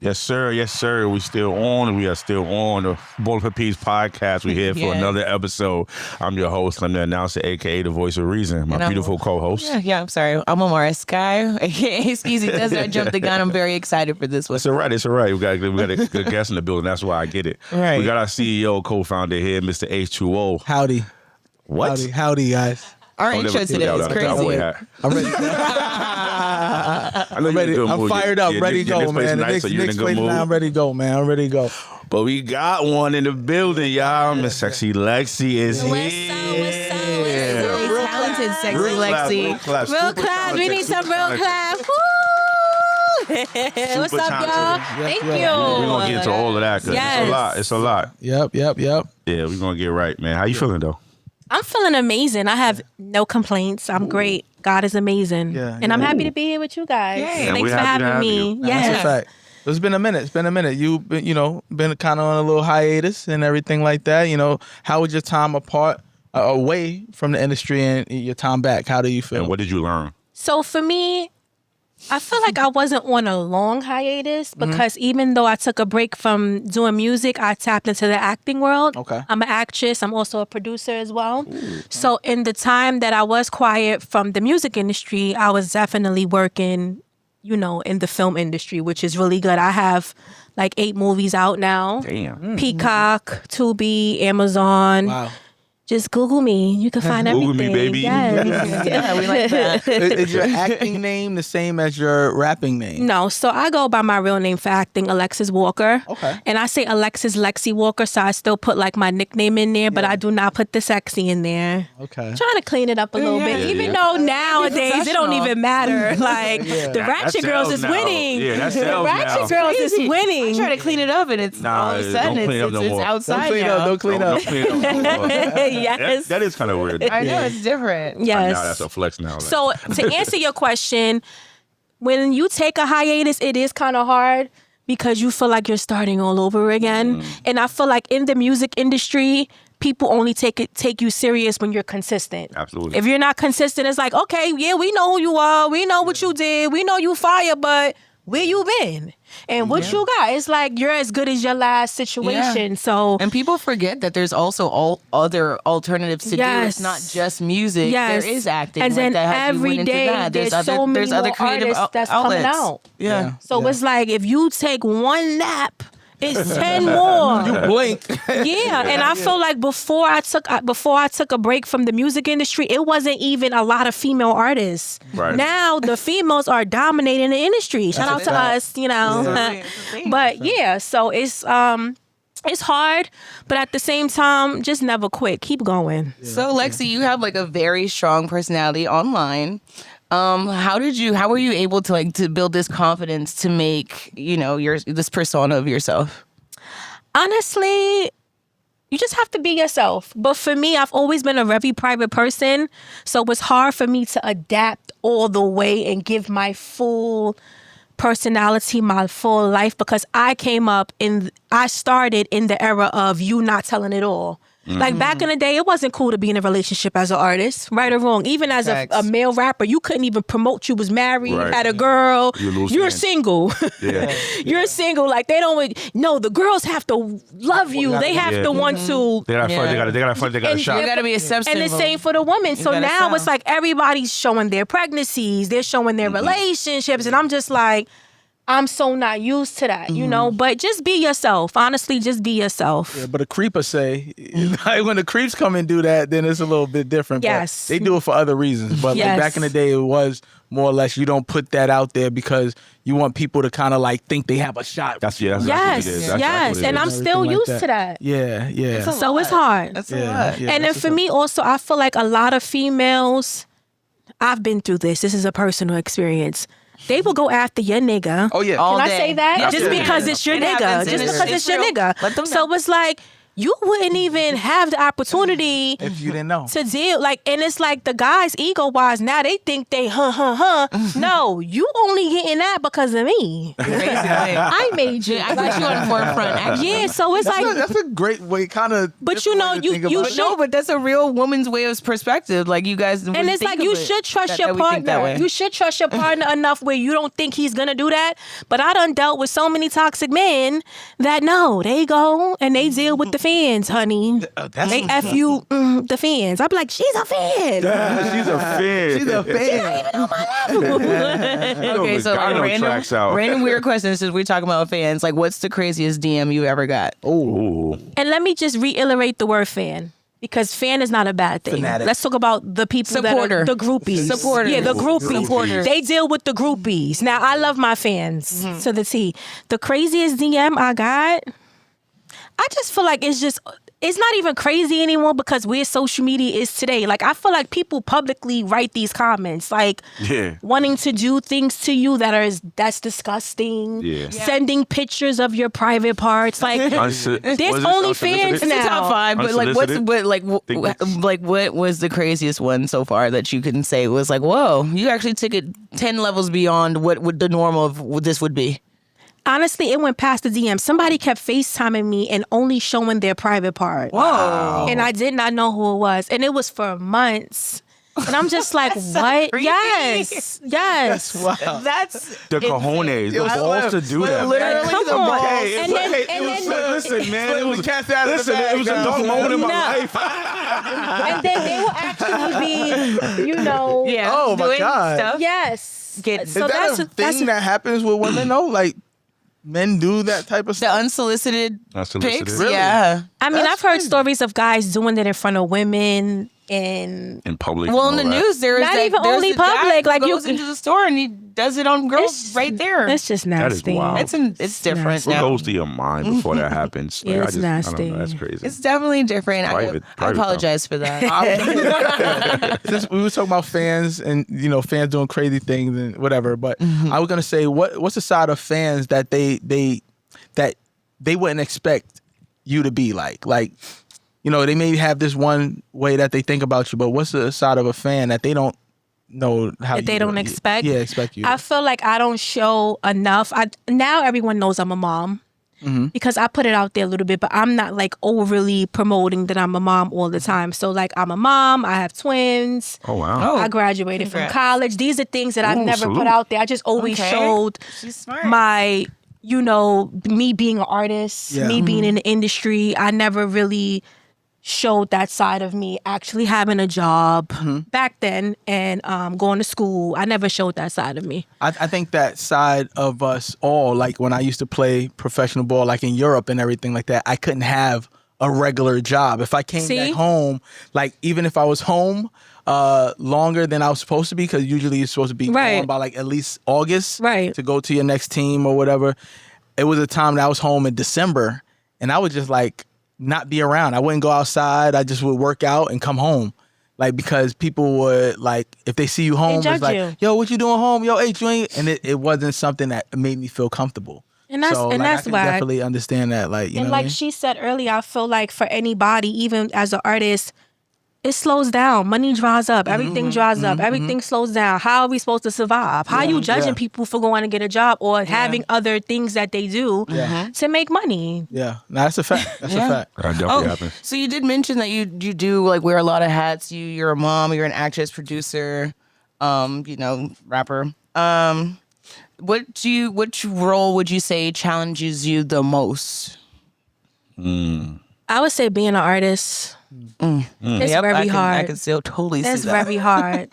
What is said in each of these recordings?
Yes, sir. Yes, sir. We still on. We are still on the Ballin for Peace podcast. We're here for another episode. I'm your host. I'm the announcer, a.k.a. the voice of reason. My beautiful co-host. Yeah, I'm sorry. I'm Amara Sky, a.k.a. Skeezy Does I Jump the Gun. I'm very excited for this one. It's all right. It's all right. We got a good guest in the building. That's why I get it. Right. We got our CEO, co-founder here, Mr. H2O. Howdy. What? Howdy, guys. Our intro today is crazy. I'm ready. I'm fired up, ready to go, man. The Knicks played now. I'm ready to go, man. I'm ready to go. But we got one in the building, y'all. Miss Sexxy Lexxy is here. What's up? Talented Sexxy Lexxy. Real clap. We need some real clap. What's up, y'all? Thank you. We're going to get into all of that because it's a lot. Yep. Yeah, we're going to get right, man. How you feeling, though? I'm feeling amazing. I have no complaints. I'm great. God is amazing. And I'm happy to be here with you guys. Yay. Thanks for having me. Yes. That's a fact. It's been a minute. You've been, been kind of on a little hiatus and everything like that. How was your time away from the industry and your time back? How do you feel? And what did you learn? So for me, I feel like I wasn't on a long hiatus because even though I took a break from doing music, I tapped into the acting world. Okay. I'm an actress. I'm also a producer as well. Ooh. So in the time that I was quiet from the music industry, I was definitely working, in the film industry, which is really good. I have like 8 movies out now. Damn. Peacock, Tubi, Amazon. Wow. Just Google me. You can find everything. Google me, baby. Yes. Yeah, we like that. Is your acting name the same as your rapping name? No. So I go by my real name for acting, Alexis Walker. Okay. And I say Alexis Lexxy Walker, so I still put like my nickname in there, but I do not put the sexy in there. Okay. I'm trying to clean it up a little bit, even though nowadays it don't even matter. Like the Ratchet Girls is winning. Yeah, that's the Ratchet Girls is winning. I try to clean it up, and it's all of a sudden it's outside now. Don't clean up. Yes. That is kind of weird. I know, it's different. Yes. Now that's a flex now. Like. So to answer your question, when you take a hiatus, it is kind of hard because you feel like you're starting all over again. And I feel like in the music industry, people only take you serious when you're consistent. Absolutely. If you're not consistent, it's like, okay, yeah, we know who you are. We know what you did. We know you fire, but where you been? And what you got? It's like you're as good as your last situation. Yeah. So, and people forget that there's also all other alternatives to do. It's not just music. There is acting. And then every day there's so many other creative artists that's coming out. Yeah. So it's like if you take one nap, it's 10 more. You blink. Yeah, and I feel like before I took a break from the music industry, it wasn't even a lot of female artists. Right. Now the females are dominating the industry. Shout out to us, But yeah, so it's hard, but at the same time, just never quit. Keep going. Yeah. So Lexxy, you have like a very strong personality online. How were you able to build this confidence to make, this persona of yourself? Honestly, you just have to be yourself. But for me, I've always been a very private person. So it's hard for me to adapt all the way and give my full personality, my full life, because I started in the era of you not telling it all. Like back in the day, it wasn't cool to be in a relationship as an artist, right or wrong. Even as a male rapper, you couldn't even promote you was married, had a girl. You're single. Yeah. You're single. Like they don't. No, the girls have to love you. They have to want to. They got a shot. You got to be acceptable. And the same for the women. So now it's like everybody's showing their pregnancies. They're showing their relationships, and I'm just like, I'm so not used to that, but just be yourself. Honestly, just be yourself. Yeah, but the creepers say, when the creeps come and do that, then it's a little bit different. Yes. But they do it for other reasons. But like back in the day, it was more or less you don't put that out there because you want people to kind of like think they have a shot. That's what it is. Yes. And I'm still used to that. Yeah. So it's hard. That's a lot. Yeah, and then for me also, I feel like a lot of females, I've been through this. This is a personal experience. They will go after your nigga. Oh, yeah. Can I say that? Just because it's your nigga. Just because it's your nigga. So it's like, you wouldn't even have the opportunity if you didn't know to deal and it's like the guys ego wise now they think they no, you only getting that because of me. I made you. I got you on the forefront. Actually. Yeah, so it's that's a great way, kind of. But you know, you should. No, but that's a real woman's way of perspective. Like you guys, and it's like you should trust your partner. You should trust your partner enough where you don't think he's gonna do that. But I done dealt with so many toxic men that no, they go and they deal with the fans, honey. They F you, the fans. I'm like, she's a fan. She's a fan. She's a fan. She's not even on my level. Okay, so random weird questions since we're talking about fans. Like, what's the craziest DM you ever got? Oh. And let me just reiterate the word fan. Because fan is not a bad thing. Fanatic. Let's talk about the people that are the groupies. Supporters. Yeah, the groupies. Supporters. They deal with the groupies. Now, I love my fans to the T. The craziest DM I got, I just feel like it's not even crazy anymore because where social media is today. Like, I feel like people publicly write these comments, like wanting to do things to you that's disgusting. Yeah. Sending pictures of your private parts. Like, there's only fans now. It's a top 5, but what was the craziest one so far that you can say was like, whoa, you actually took it 10 levels beyond what the norm of what this would be? Honestly, it went past the DM. Somebody kept FaceTiming me and only showing their private part. Whoa. And I did not know who it was. And it was for months. And I'm just like, what? So yes. That's wild. That's the cojones, the balls to do that. Literally, come the on. balls. And then, Listen, man, it was cast out of the bag, it was a dark moment in my life. and then they will actually be, Oh my God. Stuff. Yes. Is that a thing that happens with women though? Like, men do that type of The stuff? unsolicited pics? Really? Yeah. I mean, I've heard stories of guys doing it in front of women in public. Well, in the news, there is not even only public. like goes into the store and he does it on girls right there. It's just nasty. That is wild. It's different. What now. goes to your mind before that happens? Yeah, it's nasty. I don't know, that's crazy. It's definitely different. Private I apologize for that. Since we were talking about fans and fans doing crazy things and whatever, but I was gonna say, what's the side of fans that they wouldn't expect you to be like? Like, they may have this one way that they think about you, but what's the side of a fan that they don't know how that they don't expect? Yeah, expect you. I feel like I don't show enough. Now everyone knows I'm a mom because I put it out there a little bit, but I'm not like overly promoting that I'm a mom all the time. So like I'm a mom, I have twins. Oh, wow. I graduated from college. These are things that I've never put out there. I just always showed my, me being an artist, me being in the industry. I never really showed that side of me actually having a job back then and going to school. I never showed that side of me. I think that side of us all, like when I used to play professional ball, like in Europe and everything like that, I couldn't have a regular job. If I came back home, like even if I was home longer than I was supposed to be, because usually you're supposed to be gone by like at least August to go to your next team or whatever. It was a time that I was home in December and I would just like not be around. I wouldn't go outside. I just would work out and come home. Like, because people would, like, if they see you home, it's like, yo, what you doing home? Yo, H, you ain't... And it wasn't something that made me feel comfortable. And that's, that's why I definitely understand that. Like, you know like what I mean? she said earlier, I feel like for anybody, even as an artist, it slows down. Money dries up. Everything dries up. Everything slows down. How are we supposed to survive? How are you judging people for going to get a job or having other things that they do to make money? Yeah, no, that's a fact. That's a fact. That definitely happens. So you did mention that you do like wear a lot of hats. You're a mom. You're an actress, producer, rapper. Which role would you say challenges you the most? I would say being an artist. It's very hard. I can still totally see that. It's very hard.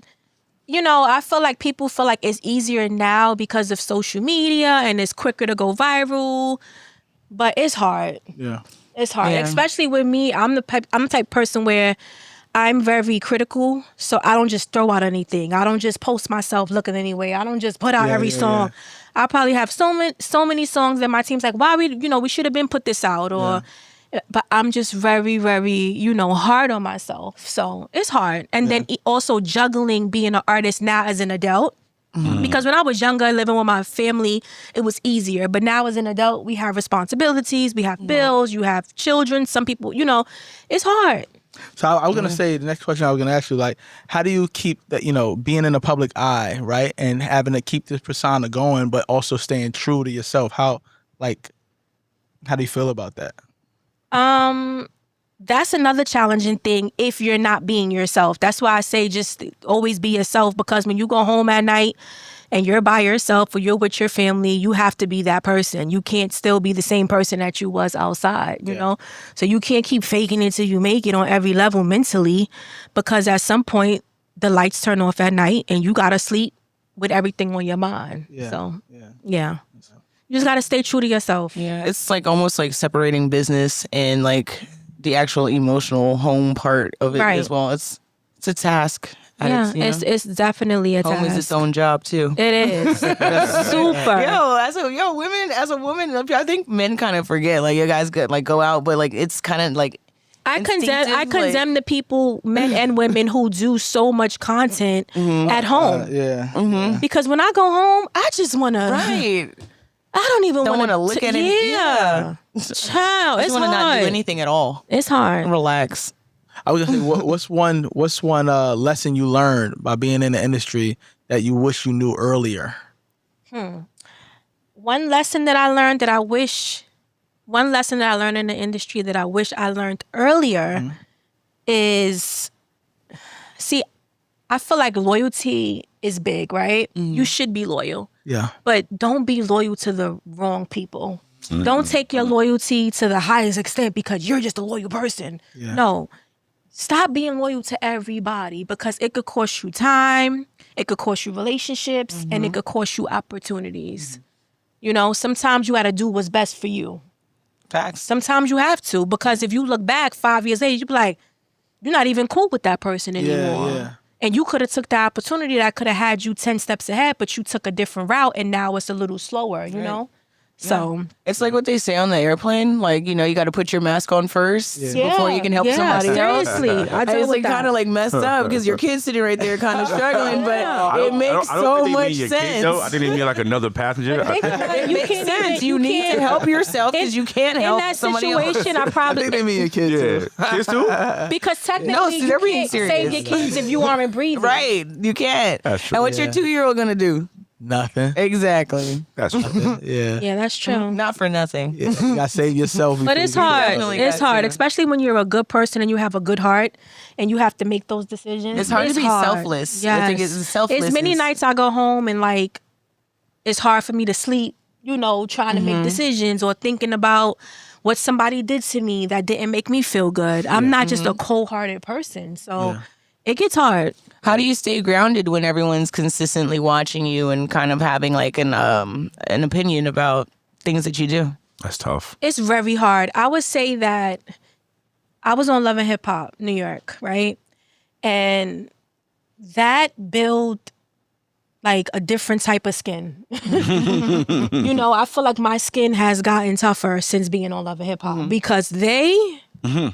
I feel like people feel like it's easier now because of social media and it's quicker to go viral, but it's hard. Yeah. It's hard, especially with me. I'm the type of person where I'm very critical, so I don't just throw out anything. I don't just post myself looking anyway. I don't just put out every song. I probably have so many songs that my team's like, why we should have been put this out or. But I'm just very, very, hard on myself. So it's hard. And then also juggling being an artist now as an adult. Because when I was younger, living with my family, it was easier. But now as an adult, we have responsibilities, we have bills, you have children. Some people, it's hard. So I was going to say, the next question I was going to ask you, like, how do you keep that, being in the public eye, right? And having to keep this persona going, but also staying true to yourself. How do you feel about that? That's another challenging thing if you're not being yourself. That's why I say just always be yourself, because when you go home at night and you're by yourself or you're with your family, you have to be that person. You can't still be the same person that you was outside, you know? So you can't keep faking it till you make it on every level mentally, because at some point the lights turn off at night and you gotta sleep with everything on your mind. So, yeah. You just gotta stay true to yourself. Yeah, it's like almost like separating business and like the actual emotional home part of it as well. It's a task. It's definitely a task. Home is its own job too. It is. Super. Women, as a woman, I think men kind of forget. Like, you guys could like go out, but like it's kind of like I condemn the people, men and women, who do so much content at home. Because when I go home, I just want to. Right. I don't even want to look at it. Yeah. Child, it's want to hard. not do anything at all. It's hard. Relax. I was gonna say, what's one lesson you learned by being in the industry that you wish you knew earlier? One lesson that I learned in the industry that I wish I learned earlier is, I feel like loyalty is big, right? You should be loyal. Yeah. But don't be loyal to the wrong people. Don't take your loyalty to the highest extent because you're just a loyal person. Yeah. No. Stop being loyal to everybody, because it could cost you time, it could cost you relationships, and it could cost you opportunities. Sometimes you got to do what's best for you. Facts. Sometimes you have to, because if you look back 5 years later, you be like, you're not even cool with that person anymore. Yeah. And you could have took the opportunity that could have had you 10 steps ahead, but you took a different route and now it's a little slower, you know? So it's like what they say on the airplane, like, you got to put your mask on first before you can help somebody else. Seriously. It's like kind of like messed up because your kid's sitting right there kind of struggling, but it makes so much sense. Kid, I didn't even mean like another passenger. It makes sense. You need to help yourself because you can't help somebody else. In that situation, I probably... I think they mean your kids too. Kids too? Because technically you can't save your kids if you aren't breathing. Right. You can't. That's true. And what's your 2-year-old going to do? Nothing. Exactly. That's true. Yeah, that's true. Not for nothing. Yeah, you gotta save yourself. But it's hard. It's hard, especially when you're a good person and you have a good heart and you have to make those decisions. It's hard to be selfless. Yes. I think it's selfless. It's many nights I go home and like it's hard for me to sleep, trying to make decisions or thinking about what somebody did to me that didn't make me feel good. I'm not just a cold-hearted person. So it gets hard. How do you stay grounded when everyone's consistently watching you and kind of having like an opinion about things that you do? That's tough. It's very hard. I would say that I was on Love and Hip Hop, New York, right? And that built like a different type of skin. I feel like my skin has gotten tougher since being on Love and Hip Hop because they... I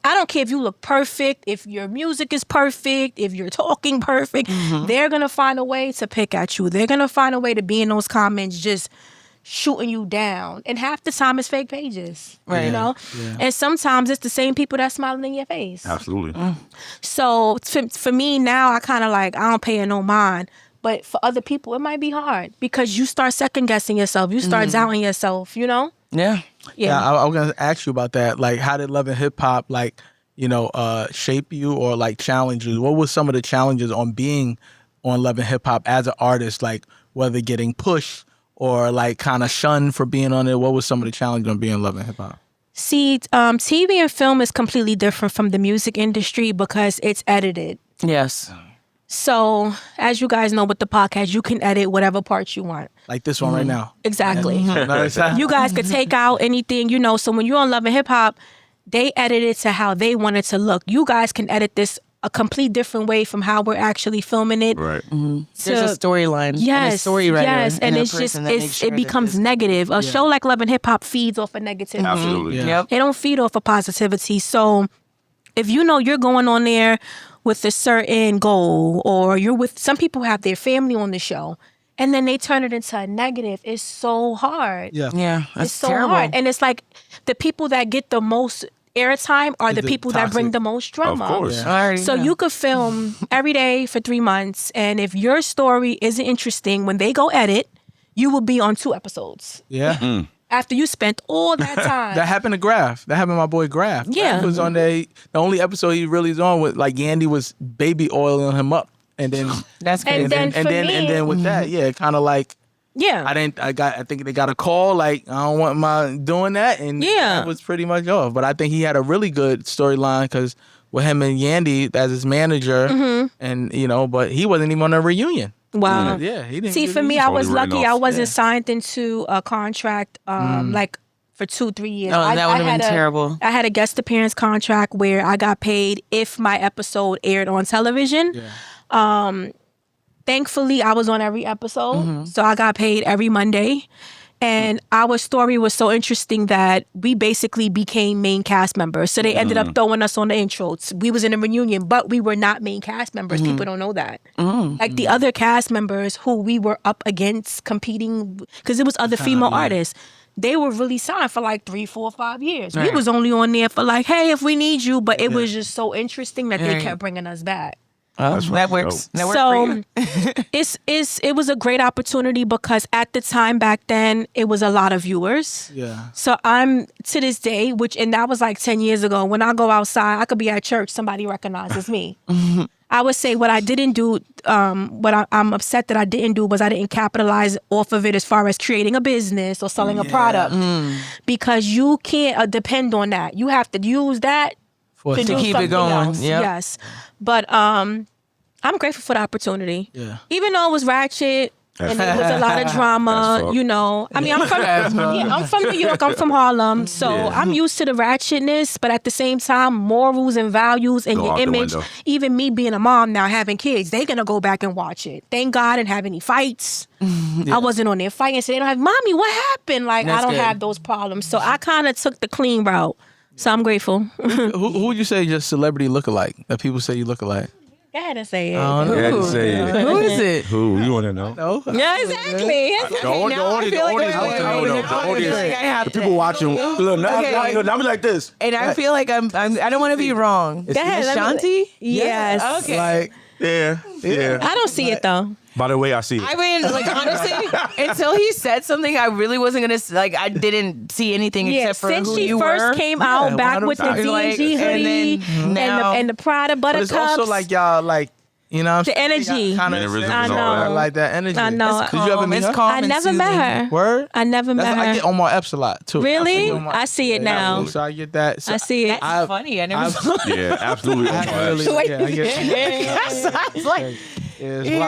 don't care if you look perfect, if your music is perfect, if you're talking perfect, they're going to find a way to pick at you. They're going to find a way to be in those comments just shooting you down. And half the time it's fake pages, right? Yeah. And sometimes it's the same people that's smiling in your face. Absolutely. So for me now, I kind of like, I don't pay it no mind. But for other people, it might be hard because you start second guessing yourself. You start doubting yourself, Yeah. I was gonna ask you about that. Like, how did Love and Hip Hop shape you or like challenge you? What were some of the challenges on being on Love and Hip Hop as an artist? Like, whether getting pushed or like kind of shunned for being on it. What was some of the challenges on being on Love and Hip Hop? See, TV and film is completely different from the music industry because it's edited. Yes. So, as you guys know with the podcast, you can edit whatever parts you want. Like this one right now. Exactly. You guys could take out anything, So when you're on Love and Hip Hop, they edit it to how they want it to look. You guys can edit this a complete different way from how we're actually filming it. Right. There's a storyline. Yes. And a story writer. Yes. And it's just, it becomes negative. A show like Love and Hip Hop feeds off of negativity. Absolutely. Yep. They don't feed off of positivity. So if you're going on there with a certain goal, or you're with, some people have their family on the show, and then they turn it into a negative. It's so hard. Yeah. That's It's so terrible. hard. And it's like the people that get the most airtime are the people that bring the most drama. Of course. So you could film every day for 3 months, and if your story isn't interesting, when they go edit, you will be on 2 episodes. Yeah. After you spent all that time. That happened to Graf. That happened to my boy Graf. Yeah. Graf was on the only episode he really was on with, like, Yandy was baby oiling him up. And then That's crazy. And then for me- and then with that, yeah, kind of like yeah. I think they got a call like, I don't want my doing that, and Yeah. that was pretty much off. But I think he had a really good storyline because with him and Yandy as his manager, and but he wasn't even on a reunion. Wow. Yeah, he didn't. See, for me, I was Totally written lucky. off. I wasn't signed into a contract like for 2-3 years. Oh, that would have been terrible. I had a guest appearance contract where I got paid if my episode aired on television. Yeah. Thankfully, I was on every episode, so I got paid every Monday. And our story was so interesting that we basically became main cast members. So they ended up throwing us on the intros. We was in a reunion, but we were not main cast members. People don't know that. Like the other cast members who we were up against competing, because it was other female artists, they were really signed for like 3, 4, 5 years. We was only on there for like, hey, if we need you. But it was just so interesting that they kept bringing us back. That works. That works for So you. it was a great opportunity because at the time back then it was a lot of viewers. Yeah. So I'm to this day, and that was like 10 years ago. When I go outside, I could be at church, somebody recognizes me. I would say what I didn't do, what I'm upset that I didn't do was I didn't capitalize off of it as far as creating a business or selling a product, because you can't depend on that. You have to use that to do keep it something going. else. Yep. Yes. But I'm grateful for the opportunity. Yeah. Even though it was ratchet and there was a lot of drama, That's I mean, I'm from New York. I'm from Harlem, so I'm used to the ratchetness. But at the same time, morals and values and Go your out the image. window. Even me being a mom now, having kids, they're gonna go back and watch it. Thank God I didn't have any fights. I wasn't on there fighting, so they don't have, mommy, what happened? Like, That's I don't good. have those problems. So I kind of took the clean route. So I'm grateful. Who would you say your celebrity lookalike? That people say you look alike? Go ahead and say it. Yeah, to say it. Who is it? Who you want to know? No. Yeah, exactly. The people watching. Look, now I'm like this. And I feel like I don't want to be wrong. Go ahead, Miss let me- Shanti? Yes. Okay. Like, Yeah. I don't see it though. By the way, I see it. I mean, like, honestly, until he said something, I really wasn't going to, like, I didn't see anything Yeah, except for since who she you first were. came out back with the 100%. D&G hoodie And then now- and the Prada but buttercups. it's also like y'all like, you know, The energy. Kind Mannerisms of, and all I that. know. like that energy. I know. Did you ever meet It's her? calm I and never met soothing. her. Word? I never met I her. get Omar Epps a lot too. Really? Omar- I see it now. So I get that. So I see it. That's funny. I never saw Yeah, absolutely. I really, yeah, I get It's like, it's Yeah.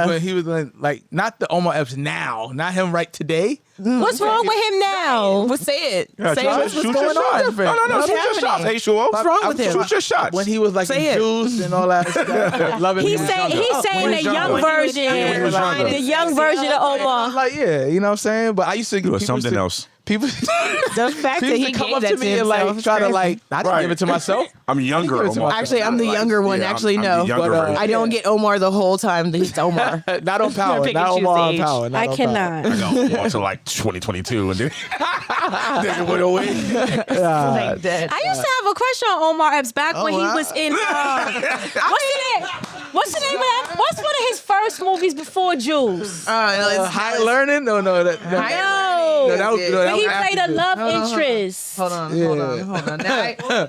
wild. But he was like not the Omar Epps now, not him right today. What's wrong with him now? well, say it. Yeah, Say try- what's shoot your going shot. on. No, shoot your happening? shots. Hey, Shuo. What's wrong with him? Shoot your shots. When he was like Say it. juice and all that stuff. Loving He's him. saying when the he was young younger. version, when he was younger. the young version of Omar. Like, yeah, you know what I'm saying? But I used to You were people something used to- else. People, The fact that people he used to come gave up that to to me and himself like is try to crazy. like, I didn't Right. give it to myself. I'm younger. Give it to Omar. my- Actually, I'm the younger one. Yeah, Actually, I'm no. the younger But, version. I don't get Omar the whole time. He's Omar. Not on power. Pick Not and choose Omar on age. power. Not I on cannot. I got Omar to like 2022 and then then it went away. Like that. I used to have a crush on Omar Epps back when he wow. was in. What's the name of that? What's one of his first movies before Juice? High learning? No. No. that was, But he after played a Juice. love interest. Hold on.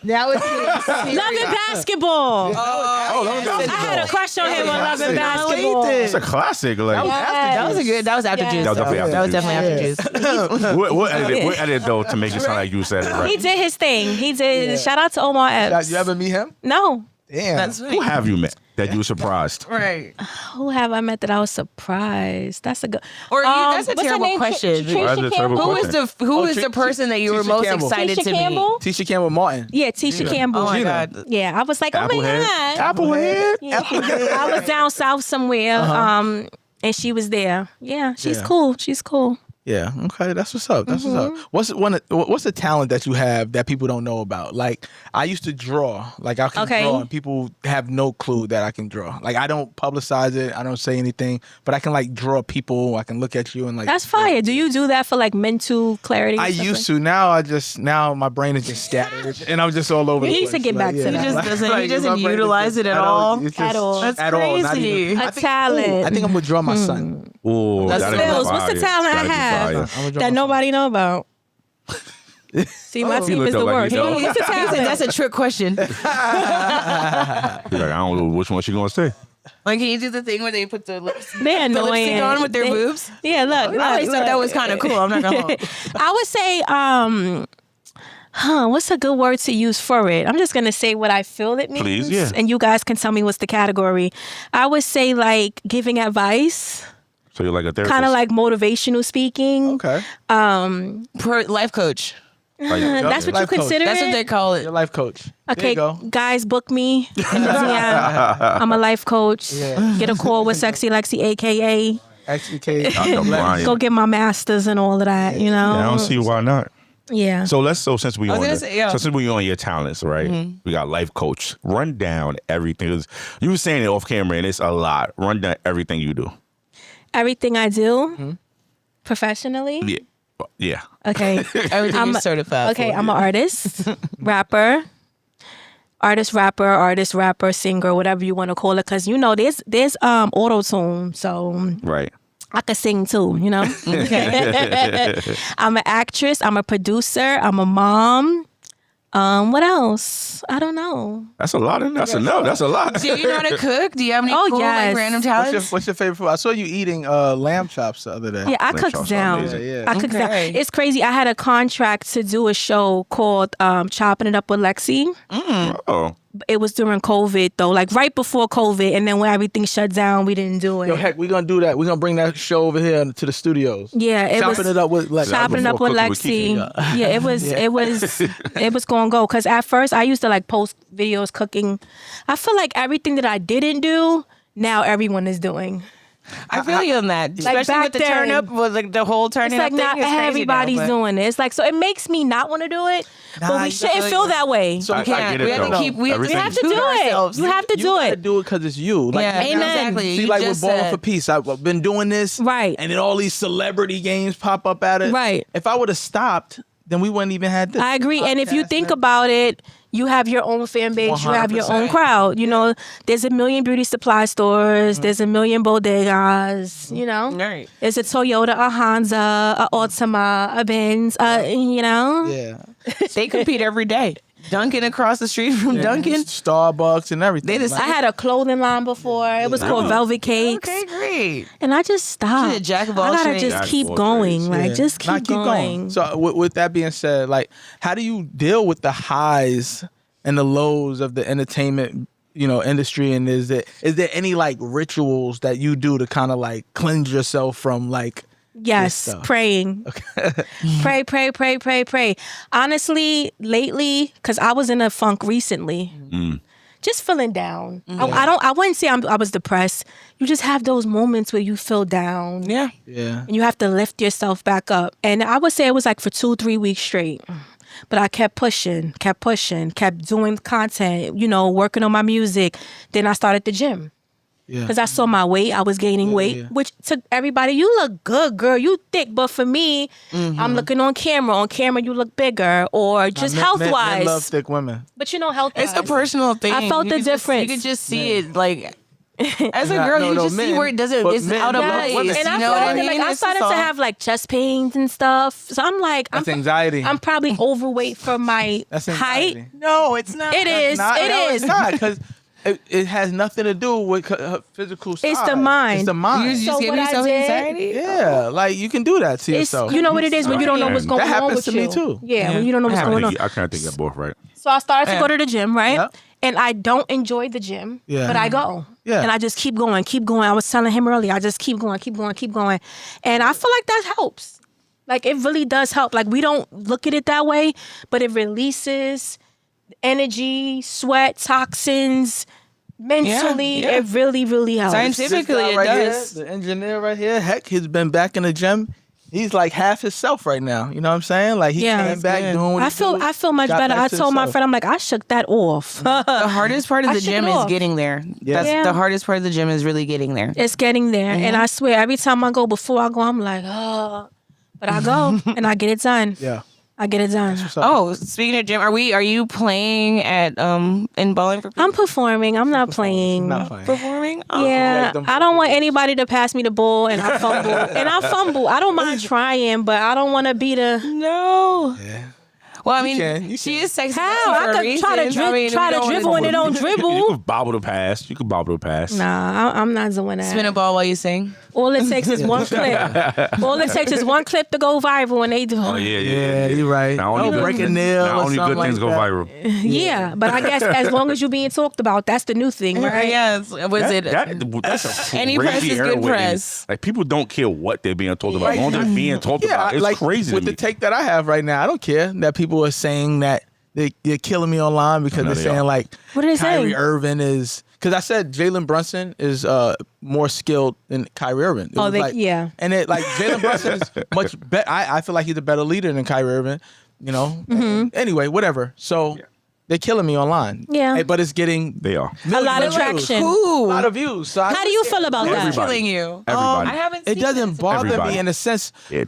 Now it's Love and Basketball. I had a crush on him on Love and Basketball. It's a classic. Like That was after Yes. Juice. That was definitely That was after definitely after Juice. what edited though to make it sound like you said it He right? did his thing. He did. Shout out to Omar Epps. You ever meet him? No. Damn. That's Who have you met that you were surprised? right. Who have I met that I was surprised? That's a good. Or that's a what's her terrible name? question. Why is it a terrible Who question? is the person that you were Tisha most Campbell. excited Tisha to meet? Campbell? Tisha Campbell Martin. Yeah, Tisha Campbell. Oh my Gina. God. Yeah, I was like, oh my Applehead? God. Applehead? Yeah. I was down south somewhere, and she was there. Yeah, she's Yeah. cool. She's cool. Yeah. Okay. That's what's up. That's what's up. What's a talent that you have that people don't know about? Like I used to draw. Like I can draw, and people have no clue that I can draw. Like I don't publicize it. I don't say anything, but I can like draw people. I can look at you and like. That's fire. Do you do that for like mental clarity? I used to. Now my brain is just scattered, and I'm just all over. He needs to get back to that. He doesn't utilize it at all. At all. That's crazy. A talent. I think I'm gonna draw my son. Ooh, That's What's the talent I have that nobody know about? See, my team is the worst. What's the talent? That's a trick question. Like, I don't know which one she gonna say. Like, can you do the thing where they put the lipstick annoying on with their boobs? Yeah, look. I always thought that was kind of cool. I'm not gonna lie. I would say, what's a good word to use for it? I'm just gonna say what I feel it means. Please, yeah. And you guys can tell me what's the category. I would say like giving advice. So you're like a therapist. Kind of like motivational speaking. Okay. Life coach. That's what you consider That's it? what they call it. Your life coach. Okay, There you go. guys, book me in the DM. I'm a life coach. Yeah. Get a call with Sexxy Lexxy, aka Brian. go get my masters and all of that. You know. I don't see why not. Yeah. So since we since we on your talents, right? We got life coach. Run down everything. You were saying it off camera, and it's a lot. Run down everything you do. Everything I do professionally. Yeah. Okay. Everything you're certified Okay, for. I'm an artist, rapper, rapper, singer, whatever you want to call it. Because you know, there's auto-tune, so Right. I could sing too. You know. I'm an actress. I'm a producer. I'm a mom. What else? I don't know. That's a lot. That's enough. That's a lot. Do you know how to cook? Do you have any cool, like, random talents? What's your favorite food? I saw you eating lamb chops the other day. Yeah, I Lamb cook chops are down. amazing. Yeah. I cook down. Okay. It's crazy. I had a contract to do a show called Chopping It Up with Lexxy. Oh. It was during COVID though, like right before COVID, and then when everything shut down, we didn't do it. Yo, heck, we're gonna do that. We're gonna bring that show over here to the studios. Yeah, Chopping it up with Lexxy. Chopping it up with Before Cooking with Lexxy. Kiki. Yeah, it was gonna go. Cause at first I used to like post videos cooking. I feel like everything that I didn't do, now everyone is doing. I feel you on that, especially back with the then, turn up, with like the whole turn It's up like thing. not It's crazy everybody's now, but doing it. It's like, so it makes me not want to do it, but we you shouldn't gotta- feel that way. So I get it, We have though. to keep. We have Everything- to to tune do it. ourselves. You have to You do gotta it. do it because it's you. Like, Yeah, Amen. exactly. See, You like with just Ballin' said. for Peace, I've been doing this, Right. And then all these celebrity games pop up at it, Right. If I would have stopped, then we wouldn't even had this. I agree. And if you podcast, think man. about it, you have your own fan base, you have your own 100%. crowd. You know, there's a million beauty supply stores, there's a million bodegas, you know. Right. There's a Toyota, a Honda, a Altima, a Benz, you know. yeah, They compete every day. Dunkin' across the street from Dunkin'. Starbucks and everything. They just- I had a clothing line before. It was called Velvet Cakes. Okay, great. And I just stopped. She's a jack of all I gotta trades. just Jack of keep all going. trades. Like, Yeah. just Nah, keep going. So with that being said, like, how do you deal with the highs and the lows of the entertainment, industry? And is there any like rituals that you do to kind of like cleanse yourself from like Yes, stuff? praying. Pray. Honestly, lately, because I was in a funk recently, just feeling down. I wouldn't say I was depressed. You just have those moments where you feel down. Yeah. Yeah. And you have to lift yourself back up. And I would say it was like for 2-3 weeks straight. But I kept pushing, kept doing content, working on my music. Then I started the gym. Yeah. Because I saw my weight, I was gaining weight, yeah. which to everybody, you look good, girl, you thick. But for me, I'm looking on camera. On camera, you look bigger, or just Men health-wise. love thick women. But health-wise. It's a personal thing. I felt You the could just- difference. you could just see it, like, as a Nah, girl, no, you no, just see men, where it doesn't. but It's men out of love place. women. And I You know what I started, mean? I It's started just to all- have like chest pains and stuff. So I'm like, That's anxiety. I'm probably overweight for my That's height. anxiety. No, it's not. It is. It's not because it has nothing to do with her physical size. It's the mind. It's the mind. You So just give what I yourself did- anxiety. Yeah, like you can do that to It's, yourself. you know what it is when you don't know what's going That on happens with to you. me too. Yeah, when you don't know what's going on. I kind of think you're both right. So I started to Yeah. go to the gym, right? Yep. And I don't enjoy the gym, Yeah. but I go. Yeah. And I just keep going. I was telling him earlier, I just keep going. And I feel like that helps. Like, it really does help. Like, we don't look at it that way, but it releases energy, sweat, toxins. Mentally, Yeah. it really, really helps. Scientifically, This guy it right does. Here, the engineer right here, heck, he's been back in the gym. he's like half himself right now. You know what I'm saying? Like he came back doing what I feel much better. I told my friend, I'm like, I shook that off. The hardest part of the gym is getting there. That's the hardest part of the gym is really getting there. It's getting there. And I swear, every time I go, before I go, I'm like, oh. But I go and I get it done. Yeah. I get it done. Oh, speaking of gym, are you playing at in Ballin for people? I'm performing. I'm not playing. Performing? Oh. Yeah. I don't want anybody to pass me the ball and I fumble. I don't mind trying, but I don't want to be the... No. Yeah. Well, I mean, she is sexy. How? I could try to dribble and it don't dribble. You can bobble the pass. Nah, I'm not doing that. Spin a ball while you sing. All it takes is one clip. All it takes is one clip to go viral, and they do. Oh yeah, you're right. Break a nail. Not only good things like go viral. Yeah, but I guess as long as you're being talked about, that's the new thing, right? Yeah. That's any press is good press. Like people don't care what they're being told about. As long as they're being talked about, it's crazy. With to me. the take that I have right now, I don't care that people are saying that they're killing me online because they're saying like what are they Kyrie saying? Irving is. Because I said Jalen Brunson is more skilled than Kyrie Irving. And Jalen Brunson is much better. I feel like he's a better leader than Kyrie Irving. You know. Anyway, whatever. So they're killing me online. Yeah. But it's getting they are a lot of traction. A lot of views. So how do you feel about that? Who's killing you? Everybody. I haven't. It doesn't bother me in a sense. I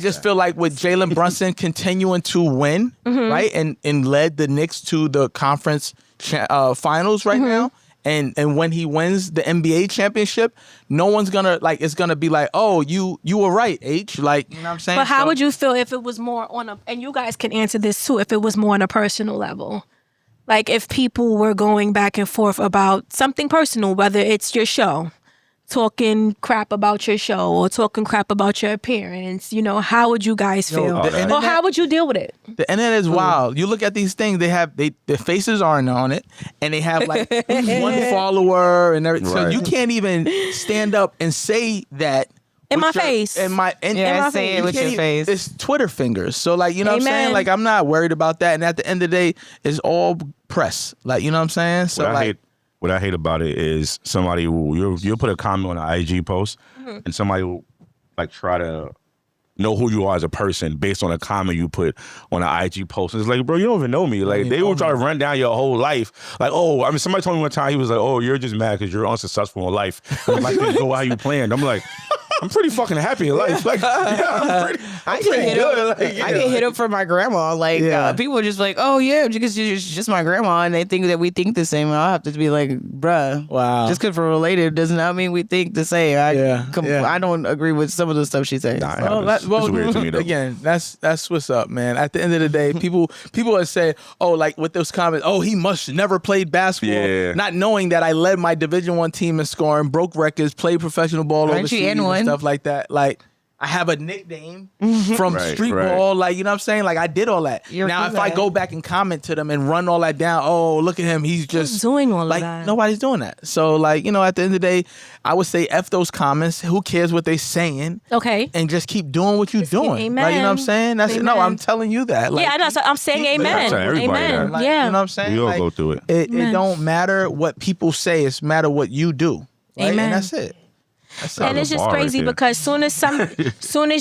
just feel like with Jalen Brunson continuing to win, right, and led the Knicks to the conference finals right now, and when he wins the NBA championship, no one's gonna it's gonna be like, oh, you were right, H. Like, you know what I'm saying? But how would you feel if it was more on a, and you guys can answer this too, if it was more on a personal level? Like if people were going back and forth about something personal, whether it's your show, talking crap about your show or talking crap about your appearance, how would you guys feel? Or how would you deal with it? The internet is wild. You look at these things, their faces aren't on it, and they have like one follower and everything. So you can't even stand up and say that in my face. Say it with your face. It's Twitter fingers. So what I'm saying? Like I'm not worried about that. And at the end of the day, it's all press. Like, you know what I'm saying? So what I hate about it is somebody you'll put a comment on an IG post and somebody will try to know who you are as a person based on a comment you put on an IG post. And it's like, bro, you don't even know me. Like they will try to run down your whole life. Like, somebody told me one time, he was like, oh, you're just mad because you're unsuccessful in life. And life didn't go how you planned. I'm like, I'm pretty fucking happy in life. Like, I get hit up for my grandma. Like, people are just like, oh, yeah, because she's just my grandma. And they think that we think the same. And I'll have to be like, bruh. Wow. Just because we're related does not mean we think the same. I don't agree with some of the stuff she says. It's weird to me, though. Again, that's what's up, man. At the end of the day, people are saying, oh, like with those comments, oh, he must never played basketball. Not knowing that I led my Division I team in scoring, broke records, played professional ball overseas and stuff like that. Like, I have a nickname from street ball. Like, you know what I'm saying? Like, I did all that. Now, if I go back and comment to them and run all that down, oh, look at him. He's just doing all of that. Nobody's doing that. So, at the end of the day, I would say F those comments. Who cares what they saying? Okay. And just keep doing what you're doing. Amen. Like, you know what I'm saying? That's it. No, I'm telling you that. Like, I know. So I'm saying amen. Amen. Like, you know what I'm saying? We all go through it. It don't matter what people say. It's matter what you do. Right? Amen. And that's it. And it's just crazy because soon as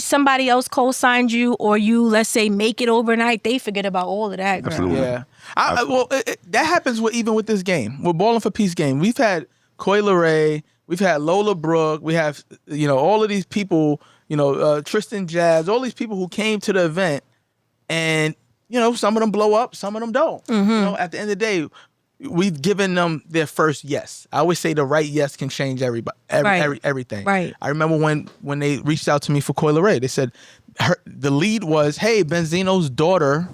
somebody else co-signed you or you, let's say, make it overnight, they forget about all of that. Absolutely. Yeah. That happens even with this game. We're Ballin' for Peace game. We've had Coi Leray, we've had Lola Brooke, we have all of these people, Tristan Jazz, all these people who came to the event, and some of them blow up, some of them don't. At the end of the day, we've given them their first yes. I always say the right yes can change everything. Right. I remember when they reached out to me for Coi Leray, they said the lead was, hey, Benzino's daughter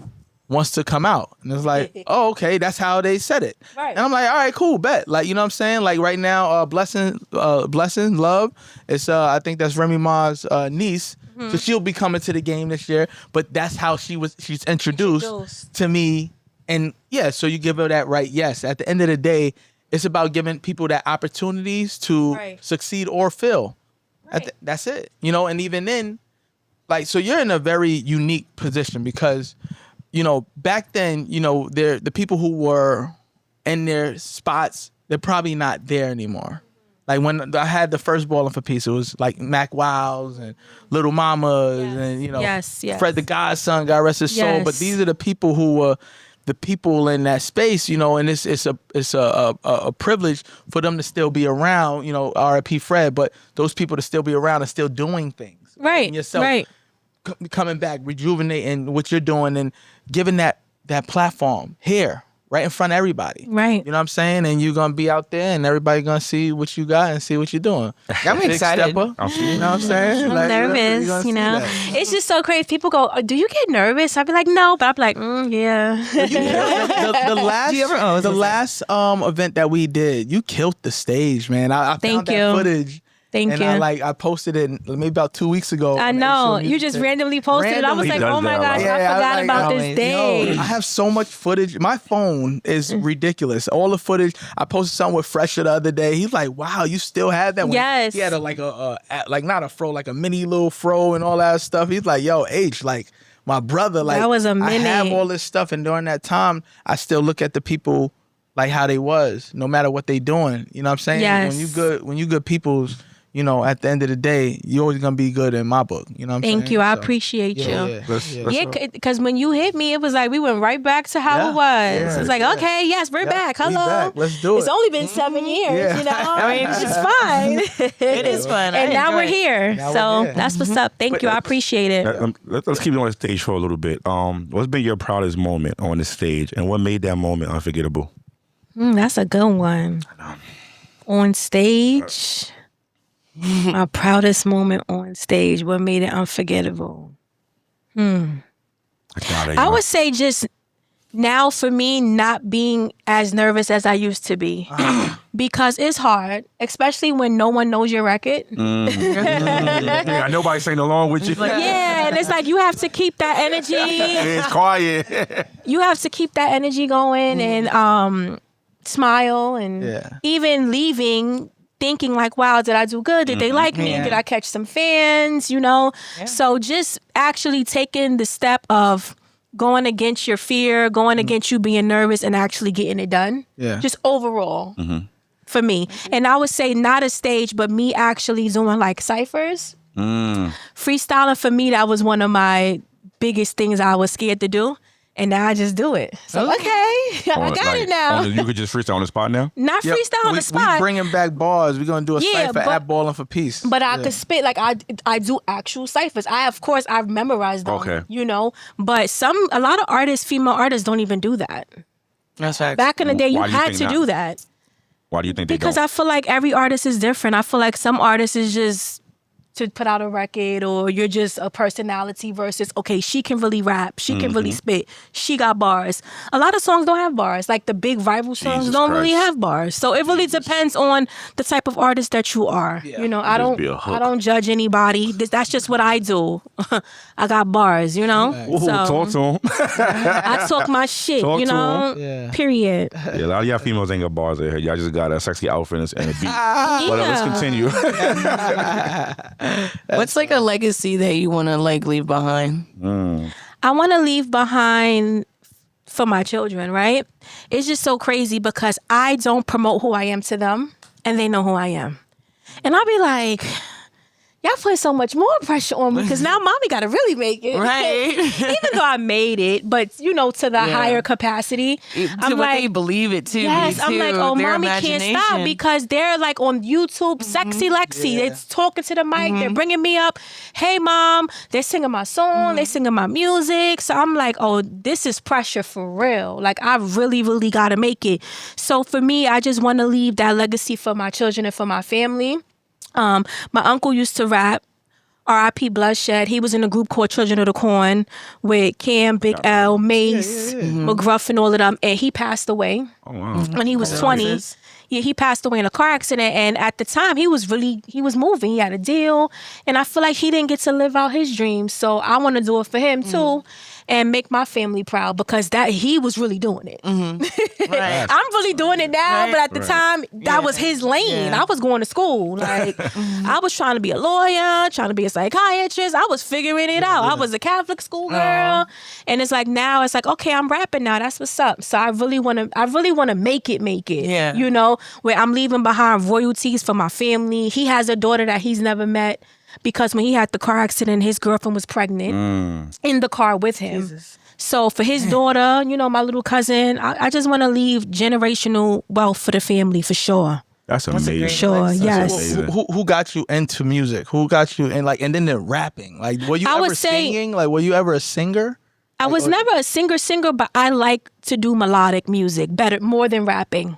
wants to come out. And it's like, oh, okay, that's how they said it. Right. And I'm like, all right, cool, bet. Like, you know what I'm saying? Like right now, Blessing, Love, it's I think that's Remy Ma's niece. So she'll be coming to the game this year. But that's how she's introduced to me. And so you give her that right yes. At the end of the day, it's about giving people that opportunities to succeed or fail. Right. That's it. And even then, so you're in a very unique position because, back then, the people who were in their spots, they're probably not there anymore. Like when I had the first Ballin' for Peace, it was like Mac Wiles and Little Mamas and Fred the Godson, God rest his soul. But these are the people who were the people in that space, and it's a privilege for them to still be around, R.I.P. Fred, but those people to still be around and still doing things. Right. And yourself right. Coming back, rejuvenating what you're doing and giving that platform here. Right in front of everybody. Right. You know what I'm saying? And you're going to be out there and everybody going to see what you got and see what you're doing. I'm excited. You know what I'm saying? I'm nervous, It's just so crazy. People go, do you get nervous? I'd be like, no. But I'd be like, yeah. the last event that we did, you killed the stage, man. I found that footage. Thank you. I posted it maybe about 2 weeks ago. I know. You just randomly posted it. I was like, oh my gosh, I forgot about this day. I have so much footage. My phone is ridiculous. All the footage. I posted something with Fresher the other day. He's like, wow, you still had that? Yes. He had not a fro, like a mini little fro and all that stuff. He's like, yo, H, like my brother, like that was a minute. I have all this stuff. And during that time, I still look at the people like how they was, no matter what they doing. You know what I'm saying? Yes. When you good people's, at the end of the day, you're always going to be good in my book. You know what I'm saying? Thank you. I appreciate you. Yeah, because when you hit me, it was like we went right back to how it was. Yeah, it's like, okay, yes, we're back. Hello. Back. Let's do it. It's only been 7 years, I mean, it's fine. It is fun. And now we're here. That's what's up. Thank you. I appreciate it. Let's keep it on the stage for a little bit. What's been your proudest moment on the stage and what made that moment unforgettable? That's a good one. On stage... My proudest moment on stage, what made it unforgettable? I would say just now for me, not being as nervous as I used to be. Because it's hard, especially when no one knows your record. Yeah, nobody's singing along with you. Yeah, and it's like you have to keep that energy. It's quiet. You have to keep that energy going and smile and even leaving... thinking like, wow, did I do good? Did they like me? Did I catch some fans? Yeah. So just actually taking the step of going against your fear, going against you being nervous and actually getting it done. Yeah. Just overall for me. And I would say not a stage, but me actually doing like ciphers. Freestyling for me, that was one of my biggest things I was scared to do. And now I just do it. So, okay, I got it now. You could just freestyle on the spot now? Not freestyle on the spot. We bringing back bars. We're going to do a cypher at Ballin' for Peace. But I could spit, like I do actual ciphers. I've memorized them, But a lot of artists, female artists, don't even do that. That's right. Back in the day, you had to do that. Why do you think they don't? Because I feel like every artist is different. I feel like some artists is just... to put out a record, or you're just a personality versus, okay, she can really rap, she can really spit, she got bars. A lot of songs don't have bars. Like the big viral songs don't really have bars. So it really depends on the type of artist that you are. Yeah. I don't judge anybody. That's just what I do. I got bars, Ooh, talk to them. I talk my shit, period. Yeah, a lot of y'all females ain't got bars in here. Y'all just got a sexy outfit and a beat. But let's continue. What's like a legacy that you want to like leave behind? I want to leave behind for my children, right? It's just so crazy because I don't promote who I am to them and they know who I am. And I'll be like, y'all put so much more pressure on me because now mommy got to really make it. Right. Even though I made it, but to the higher capacity. I'm like, they believe it too. Yes, I'm like, oh, mommy can't stop because they're like on YouTube, Sexxy Lexxy. They're talking to the mic. They're bringing me up. Hey, mom. They're singing my song. They're singing my music. So I'm like, oh, this is pressure for real. Like, I really, really got to make it. So for me, I just want to leave that legacy for my children and for my family. My uncle used to rap, R.I.P. Bloodshed. He was in a group called Children of the Corn with Cam, Big L, Mace, McGruff, and all of them. And he passed away when he was 20. Yeah, he passed away in a car accident. And at the time, he was moving. He had a deal. And I feel like he didn't get to live out his dreams. So I want to do it for him, too. and make my family proud, because that he was really doing it. Right. I'm really doing it now, Right. but at the time, that was his lane. I was going to school. Like, I was trying to be a lawyer, trying to be a psychiatrist. I was figuring it out. I was a Catholic school girl. And it's like, now it's like, okay, I'm rapping now. That's what's up. So I really want to make it. Yeah. You know, where I'm leaving behind royalties for my family. He has a daughter that he's never met, because when he had the car accident, his girlfriend was pregnant in the car with him. Jesus. So for his daughter, you know, my little cousin, I just want to leave generational wealth for the family, for sure. That's amazing. Sure, yes. Who got you into music? Who got you in, like, and then the rapping? Like, were you ever singing? Like, were you ever a singer? I was never a singer, but I like to do melodic music more than rapping.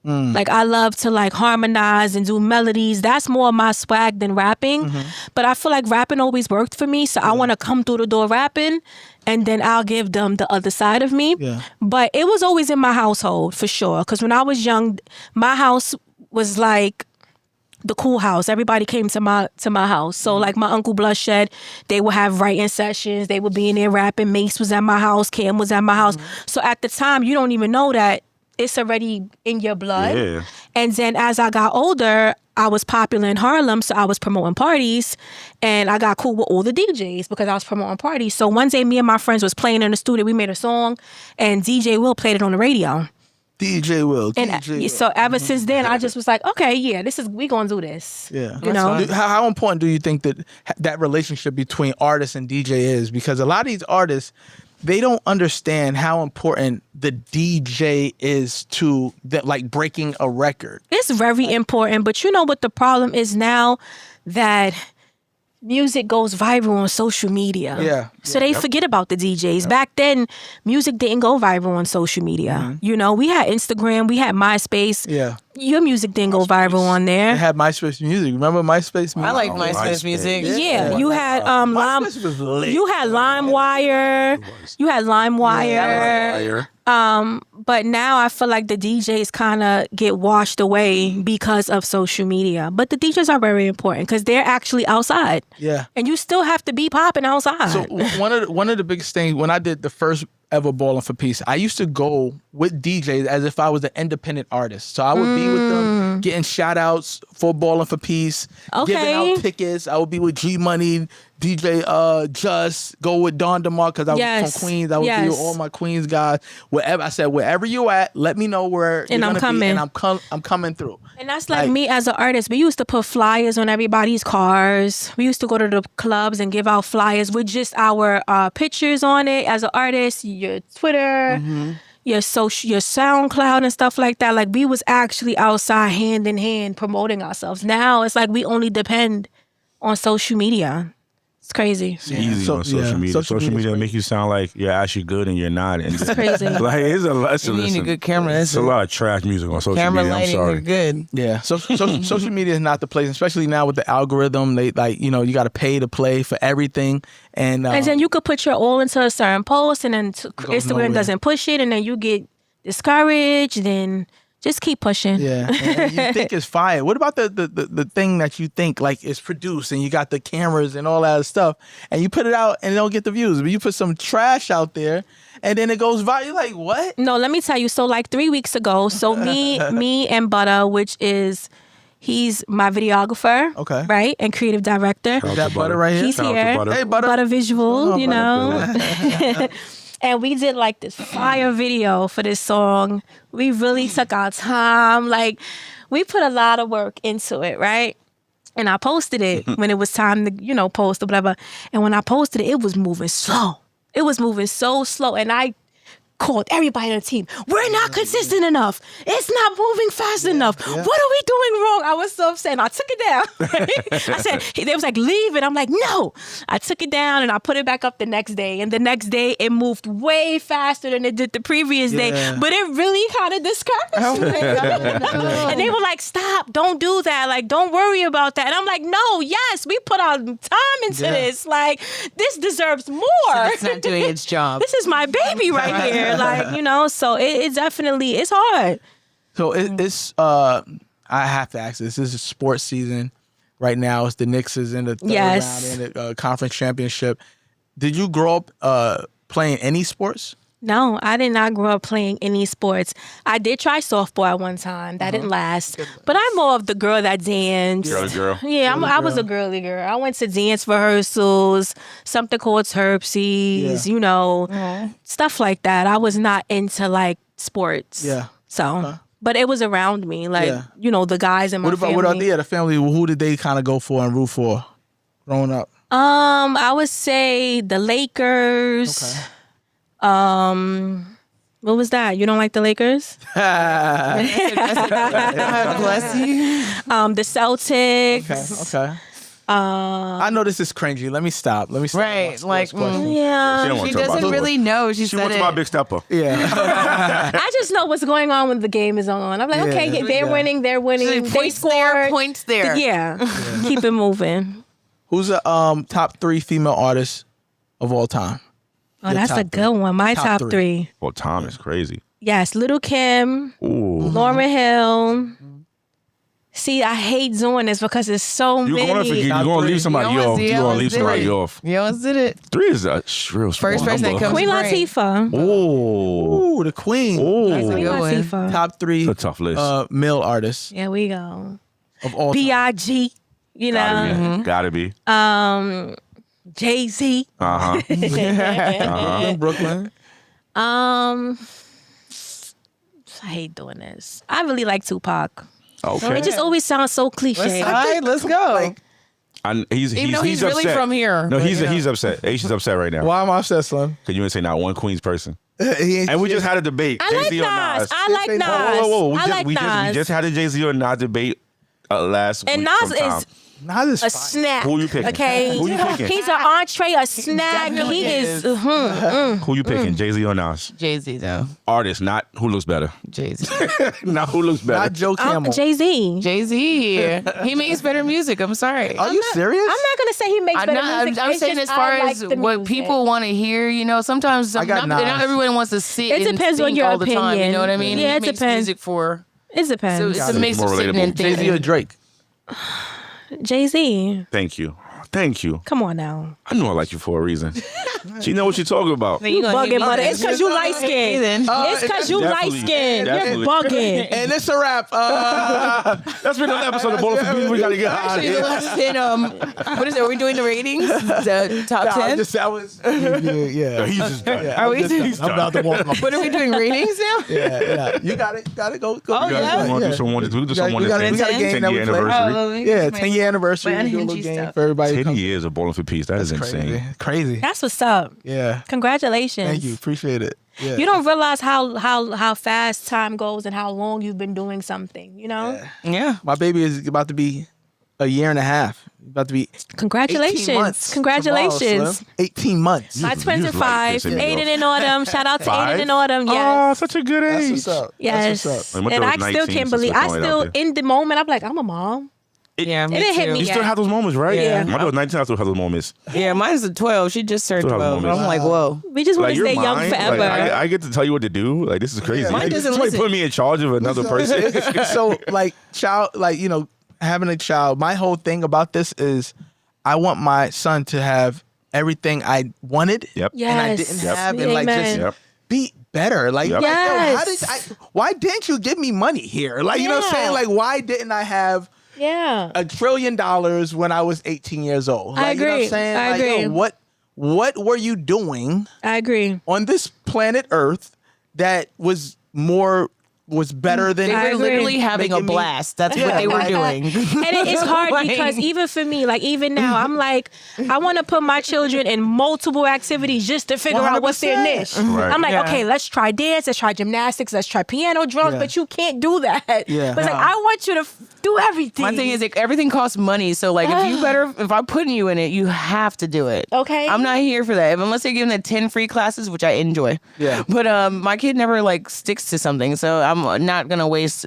Like, I love to like harmonize and do melodies. That's more my swag than rapping. But I feel like rapping always worked for me. So I want to come through the door rapping, and then I'll give them the other side of me. Yeah. But it was always in my household, for sure. Because when I was young, my house was like the cool house. Everybody came to my house. So like my Uncle Bloodshed, they would have writing sessions. They would be in there rapping. Mace was at my house. Cam was at my house. So at the time, you don't even know that it's already in your blood. Yeah. And then as I got older, I was popular in Harlem, so I was promoting parties, and I got cool with all the DJs because I was promoting parties. So one day, me and my friends was playing in the studio. We made a song, and DJ Will played it on the radio. DJ Will. So ever since then, I just was like, okay, yeah, we gonna do this. Yeah. You know? How important do you think that relationship between artist and DJ is? Because a lot of these artists, they don't understand how important the DJ is to like breaking a record. It's very important, but you know what the problem is now? That music goes viral on social media. Yeah. So they forget about the DJs. Back then, music didn't go viral on social media. You know, we had Instagram, we had MySpace. Yeah. Your music didn't go viral on there. They had MySpace music. Remember MySpace music? I like MySpace music. Yeah, you had MySpace was lit. you had LimeWire. You had LimeWire. But now I feel like the DJs kind of get washed away because of social media. But the DJs are very important because they're actually outside. Yeah. And you still have to be popping outside. So one of the biggest things when I did the first ever Ballin' for Peace, I used to go with DJs as if I was an independent artist. So I would be with them, getting shout outs for Ballin' for Peace, giving out tickets. I would be with G Money, DJ Just, go with Don DeMar because I was from Queens. I would be with all my Queens guys. Wherever you at, let me know where and you're I'm coming. be, and I'm coming through. And that's like me as an artist. We used to put flyers on everybody's cars. We used to go to the clubs and give out flyers with just our pictures on it as an artist, your Twitter, your SoundCloud and stuff like that. Like we was actually outside hand in hand promoting ourselves. Now it's like we only depend on social media. It's crazy. It's easy on social media. Social media make you sound like you're actually good and you're not. And it's crazy. Like it's a lesson. You need a good camera. It's a lot of trash music on social camera media. lighting I'm sorry. are good. Yeah. So social media is not the place, especially now with the algorithm. They you got to pay to play for everything, and then you could put your all into a certain post, and then Instagram doesn't push it, and then you get discouraged. Then just keep pushing. Yeah, and you think it's fire. What about the thing that you think like is produced and you got the cameras and all that stuff, and you put it out and it don't get the views, but you put some trash out there and then it goes viral. You're like, what? No, let me tell you. So like 3 weeks ago, so me and Butter, he's my videographer, okay, right, and creative director. That Butter right here. He's here. Butter. Hey, Butter Visual, Butter. You know. And we did like this fire video for this song. We really took our time. Like we put a lot of work into it, right? And I posted it when it was time to, post or whatever. And when I posted it, it was moving slow. It was moving so slow. And I called everybody on the team. We're not consistent enough. It's not moving fast enough. Yeah. What are we doing wrong? I was so upset. And I took it down. Right? I said, they was like, leave it. I'm like, no. I took it down and I put it back up the next day. And the next day, it moved way faster than it did the previous day. But it really kind of discouraged me. And they were like, stop. Don't do that. Like, don't worry about that. And I'm like, no, yes, we put our time into this. Like, this deserves more. So it's not doing its job. This is my baby right here. Like, so it definitely, it's hard. So it's, I have to ask this is a sports season right now. It's the Knicks is in the third round in the conference championship. Did you grow up playing any sports? No, I did not grow up playing any sports. I did try softball at one time. That didn't last. But I'm more of the girl that danced. Girly girl. Yeah, I was a girly girl. I went to dance rehearsals, something called Terpsies, you know, stuff like that. I was not into like sports. Yeah. So, but it was around me, like, you know, the guys in my family. What about the family? Who did they kind of go for and root for growing up? I would say the Lakers. Okay. What was that? You don't like the Lakers? Bless you. The Celtics. Okay. I know this is cringy. Let me stop. Right, like, Yeah. She she doesn't really know. She She said went to it. my big stepper. Yeah. I just know what's going on when the game is on. I'm like, okay, they're winning. They're winning. They Points there, scored. points there. Yeah. Keep it moving. Who's the top 3 female artists of all time? Oh, Your that's top a good one. My Top top three. 3. Well, Tom is crazy. Yes, Little Kim, Ooh. Lauryn Hill. See, I hate doing this because it's so You're many. going to forget. You're going to leave somebody off. You're going to leave somebody off. You almost did it. 3 is a real First person that comes Queen to brain. Latifah. Oh. Ooh, the queen. Oh. Queen good one. Latifah. Top 3 It's a tough list. male artists Here we go. of all time. B.I.G. You know. Gotta be. Jay-Z. Uh-huh. In Brooklyn. I hate doing this. I really like Tupac. Okay. It just always sounds so cliche. All right, let's go. He's Even though he's really upset. from here. No, But, he's upset. Asia's upset right now. Why am I upset, Slim? Because you didn't say not one Queens person. He ain't And we shit. just had a debate. I like Jay-Z or Nas. Nas. I like Nas. Whoa. We Nas. just had a Jay-Z or Nas debate last And week Nas sometime. is Nas is a fine. snack. Who you picking? Okay. Who you picking? He's an entree, a snack. definitely He is. Who you picking? Jay-Z or Nas? Jay-Z, though. Artist, not who looks better. Jay-Z. Not who looks better. Not Joe Camel. Jay-Z. Jay-Z. He makes better music. I'm sorry. Are you serious? I'm not gonna say he makes better music. I'm It's saying just as far I like as the what music. people want to hear, you know, sometimes I got not Nas. everyone wants to sit It and depends on think your all the time, you opinion. know what I mean? Yeah, He it makes depends. music for, It so depends. it's a mix of More sitting relatable. and Jay-Z or thinking. Drake? Jay-Z. Thank you. Thank you. Come on now. I know I like you for a reason. She know what you're talking about. You gonna hate Bugging, me but then. it's because you light skinned. It's because you light Definitely. skinned. You're Definitely. bugging. And it's a wrap. That's been another episode of Ballin for Peace. We gotta get out of Actually, the here. last 10, what is it? Are we doing the ratings? The top 10? Yeah. He's just done. Are we? I'm about to walk off. What are we doing ratings now? Yeah. You got it. Go. Oh, We gotta do some one to do some one We got to a game that we 10-year play. anniversary. Yeah, 10-year anniversary. my We do a little unhinged game stuff. for everybody. 10 Come- years of Ballin for Peace. That is insane. Crazy. That's what's up. Yeah. Congratulations. Thank you. Appreciate it. Yeah. You don't realize how fast time goes and how long you've been doing something, you know? Yeah. My baby is about to be a year and a half. About to be 18 Congratulations. months. Congratulations. Tomorrow, Slim. 18 months. My twins you are like 5. this in Aiden your- and Autumn. Shout out to 5? Aiden and Autumn. Oh, Yes. such a good That's age. what's up. Yes. That's what's up. My And daughter's I still 19, can't so believe. it's I going out still, there. in the moment, I'm like, I'm a mom. Yeah, me It didn't hit too. me You yet. still have those moments, right? Yeah. My daughter's 19. I still have those moments. Yeah, mine's a 12. She just turned Still have 12. moments. I'm like, whoa. We just want Like to you're stay young mine. forever. Like, I get to tell you what to do. Like this is crazy. Mine Like, doesn't somebody listen. put me in charge of another person. So like having a child, my whole thing about this is I want my son to have everything I wanted Yep. Yes. and I didn't have, and like Amen. just Yep. be better. Like, Yep. like, yo, Yes. why didn't you give me money here? Like, you know what I'm Yeah. saying? Like, why didn't I have Yeah. $1 trillion when I was 18 years old? Like, I You know what agree. I'm saying? I Like, yo, agree. what were you doing I agree. on this planet Earth that was better than They I were agree. literally having a Making me- blast. That's what Yeah. they were doing. And it's hard Like- because even for me, like even now, I'm like, I want to put my children in multiple activities just to figure out what's their 100%. niche. Right. I'm like, Yeah. okay, let's try dance, let's try gymnastics, let's try piano, drums, Yeah. but you can't do that. Yeah. But it's like, I want you to do everything. My thing is, like, everything costs money. So, like, if I'm putting you in it, you have to do it. Okay. I'm not here for that. Unless they're giving the 10 free classes, which I enjoy. Yeah. But my kid never, like, sticks to something. So I'm not going to waste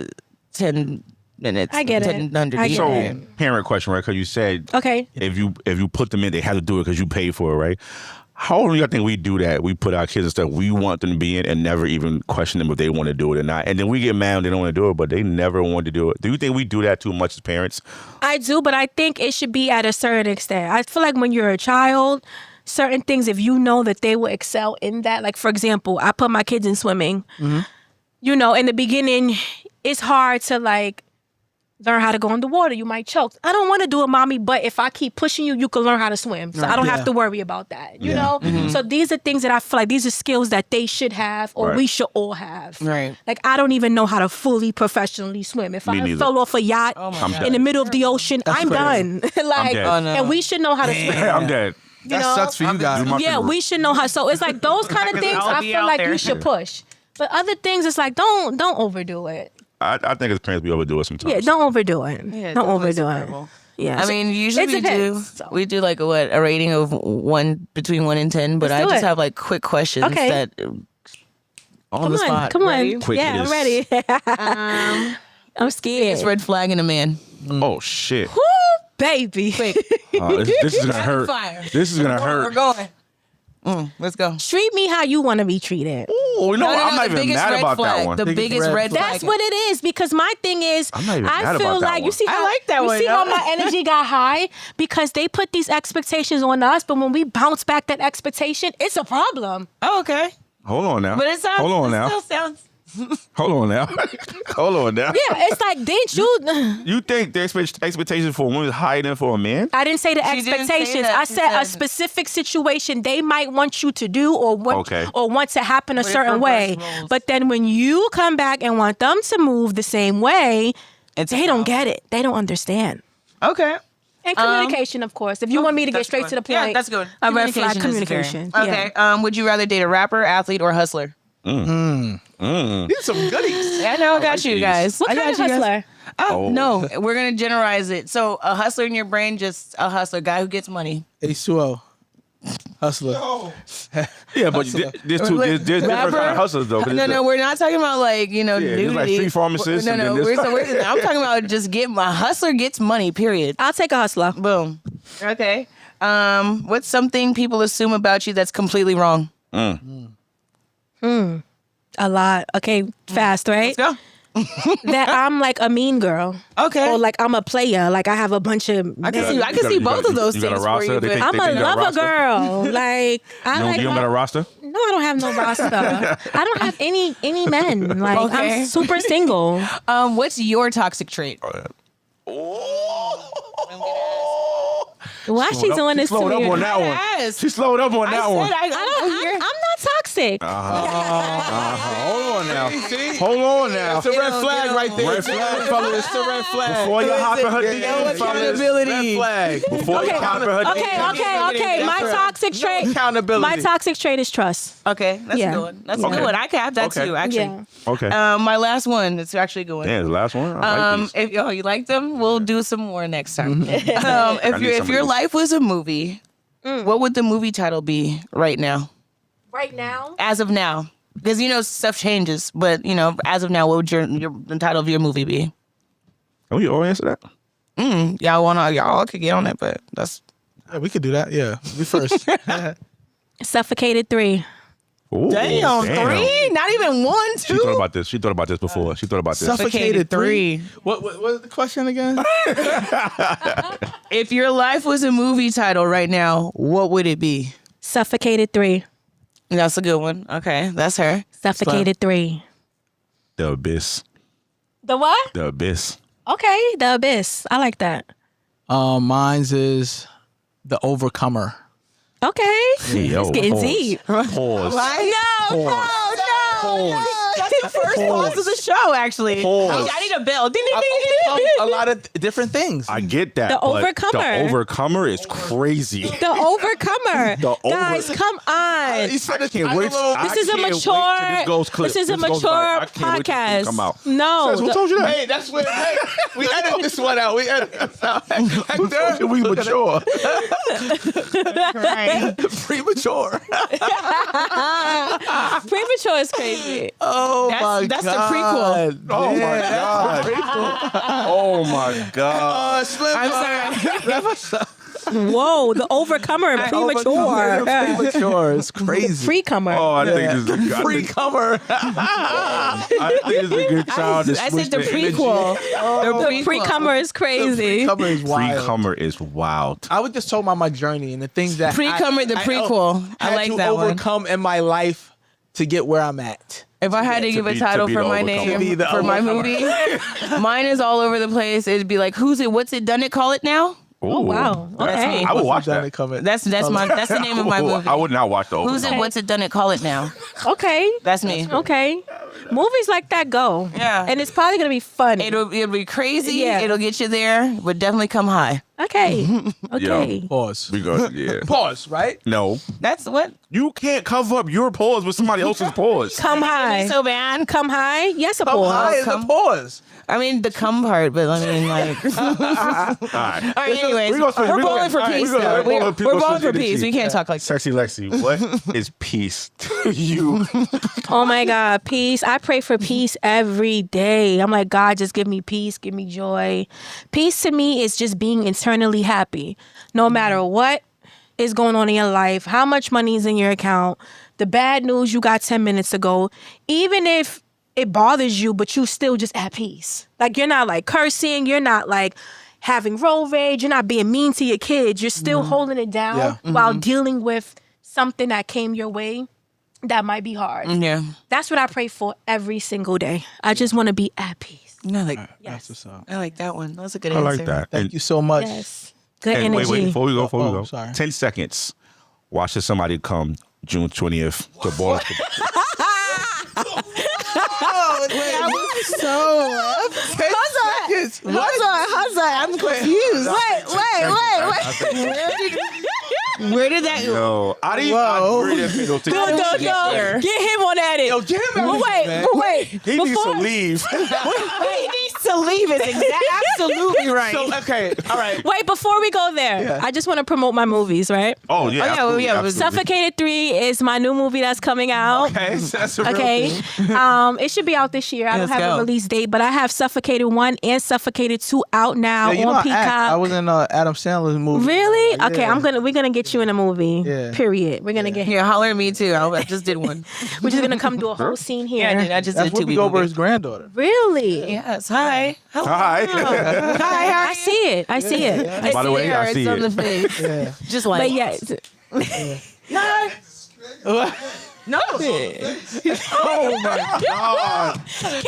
10 minutes. I get it. 10 I get So, it. parent question, right? Because you said Okay. if you put them in, they have to do it because you paid for it, right? How often do you think we do that? We put our kids in stuff we want them to be in and never even question them if they want to do it or not. And then we get mad when they don't want to do it, but they never want to do it. Do you think we do that too much as parents? I do, but I think it should be at a certain extent. I feel like when you're a child, certain things, if you know that they will excel in that, like for example, I put my kids in swimming. You know, in the beginning, it's hard to like learn how to go in the water. You might choke. I don't want to do it, mommy, but if I keep pushing you, you can learn how to swim. So I don't have to worry about that, you know? So these are things that I feel like these are skills that they should have or we should all have. Right. Like, I don't even know how to fully professionally swim. If I fell off a yacht in the middle of the ocean, I'm done. Like, and we should know how to swim. I'm dead. That sucks for you guys. Yeah, we should know how. So it's like those kind of things I feel like you should push. But other things, it's like, don't overdo it. I think as parents, we overdo it sometimes. Yeah, don't overdo it. Yeah, don't overdo it. Yeah. I mean, usually we do like a rating of between 1 and 10, but I just have like quick questions that on the spot. Come on. Ready? Quick I'm ready. I'm scared. It's red flag in a man. Oh shit. Woo, baby. Quick. This is gonna hurt. Fire. This is gonna hurt. We're going. Let's go. Treat me how you want to be treated. Oh no, I'm not even mad about that one. The biggest red flag. That's what it is, because my thing is, I'm not even mad I about feel that like one. you see how I like that one, see how though. my energy got high because they put these expectations on us, but when we bounce back that expectation, it's a problem. Oh, okay. Hold on now. But it sounds. Hold on it now. Still sounds. Hold on now. Hold on now. Yeah, it's like, didn't you? You think the expectation for a woman is higher than for a man? I didn't say the She didn't say expectations. that. I She said a said- specific situation they might want you to do or want to happen a But it's certain way. reverse roles. But then when you come back and want them to move the same way, It's they don't get it. They don't understand. Okay. And communication, of course. If you want me to get straight to the point, Yeah, that's good. A red flag Communication is communication. Okay. Would you rather date a rapper, athlete, or hustler? These are some goodies. I know I got you guys. What I kind got of you guys. hustler? Oh, no, we're gonna generalize it. So a hustler in your brain, just a hustler, guy who gets money. H2O. Hustler. Yeah, but there's different kind of hustlers though. No, we're not talking about like there's like street pharmacists. No, and no, then there's- I'm talking about just a hustler gets money. Period. I'll take a hustler. Boom. Okay. What's something people assume about you that's completely wrong? A lot. Okay, fast, right? Let's go. That I'm like a mean girl. Okay. Or like I'm a player. Like I have a bunch of. I can see both of those you got a things for roster? you. They but- think- I'm a you got a lover roster? girl. Like You don't got a roster? No, I don't have no roster. I don't have any men. Like Okay. I'm super single. What's your toxic trait? Why she doing this to Slowed up me? on that one. Yes. She slowed up on that one. I'm not toxic. Hold on now. Hold on now. It's a red flag right there. Red flag, fellas. It's a red flag. Before you hop in her No DMs, fellas. accountability. Red flag. Before you hop in her DMs. Okay. My toxic trait. Accountability. My toxic trait is trust. Okay, that's Yeah. a good one. That's a Okay. good one. I can have that Okay. too, actually. Yeah. Okay. My last one. It's actually a good one. Yeah, the last one. I like these. If you like them, we'll do some more next time. I need If some of your these. life was a movie, what would the movie title be right now? Right now. As of now, because stuff changes, but as of now, what would the title of your movie be? Can we all answer that? Y'all could get on that, but that's Yeah, we could do that. Yeah. We first. Suffocated 3. Ooh, damn 3, not even 1, 2. She thought about this. She thought about this before. She thought about this. Suffocated 3. What was the question again? If your life was a movie title right now, what would it be? Suffocated 3. That's a good one. Okay, that's her. Suffocated 3. The Abyss. The what? The Abyss. Okay, The Abyss. I like that. Mine's is The Overcomer. Okay. Hey, yo, It's getting pause. deep. Pause. No. That's the first pause of the show, actually. Pause. I need a bell. Ding, ding, ding, A ding, ding. lot of different things. I get that. The but Overcomer. The Overcomer is crazy. The Overcomer. Guys, come on. He said I can't wait. This is a mature. This is a mature podcast. Come out. No. Who told you that? Hey, that's what. Hey, we edit this one out. We edit this out. Who told you we mature? Premature. Premature is crazy. Oh That's the prequel. Oh my god. Oh my god. Slim. I'm sorry. Whoa, the overcomer, premature. Premature is crazy. Free comer. Oh, I think this is a Free comer. I think it's a good child. I said the prequel. The free comer is crazy. Comer is wild. Pre-comer is wild. I was just talking about my journey and the things that Pre-comer, the prequel. I like that one. overcome in my life to get where I'm at. If I had to give a title for my name for my movie, mine is all over the place. It'd be like, who's it? What's it? Done it? Call it now. Oh wow. Okay. I would watch that. That's the name of my movie. I would not watch the overcomer. Who's it? What's it? Done it? Call it now. Okay. That's me. Okay. Movies like that go. Yeah. And it's probably gonna be fun. It'll be crazy. Yeah. It'll get you there, but definitely come high. Okay. Okay. Pause. We go, yeah. Pause, right? No. That's what. You can't cover up your pause with somebody else's pause. Come high. So bad. Come high. Yes, a Come pause. high is a pause. I mean, the come part, but I mean, like. All right. All right, anyways, we're bowling for peace, though. We're bowling for peace. We can't talk like that. Sexxy Lexxy, what is peace to you? Oh my God, peace. I pray for peace every day. I'm like, God, just give me peace, give me joy. Peace to me is just being internally happy. No matter what is going on in your life, how much money is in your account, the bad news you got 10 minutes ago, even if it bothers you, but you still just at peace. Like, you're not like cursing, you're not like having road rage, you're not being mean to your kids, you're still holding it down while dealing with something that came your way that might be hard. Yeah. That's what I pray for every single day. I just want to be at peace. No, like, That's what's up. I like that one. That was a good I answer. like that. Thank you so much. Yes. Good And energy. wait, before we go. Sorry. 10 seconds. Watching somebody come June 20th to Ballin. That was so. Hold on. I'm confused. Wait. Where did that go? Yo, I didn't agree that video to Go. Get him on at it. Yo, get him out. Wait. He needs to leave. He needs to leave. It's absolutely right. So, okay, all right. Wait, before we go there, I just want to promote my movies, right? Oh, yeah. Absolutely, yeah, absolutely. Suffocated 3 is my new movie that's coming out. Okay, that's a real Okay. thing. It should be out this year. I don't Let's have go. a release date, but I have Suffocated 1 and Suffocated 2 out now Yeah, you know, on Peacock. I was in Adam Sandler's movie. Really? Yeah. Okay, we're gonna get you in a movie. Yeah. Period. We're gonna get Here, holler at me too. I just did one. we're just gonna come do a whole scene here. Yeah, I just That's did two Whoopi people. Goldberg's granddaughter. Really? Yes. Hi. Hello. Hi. Hi. I see it. I see it. By the way, I see it's on it. the face. Yeah. Just like. But yeah, No. Oh, my God. can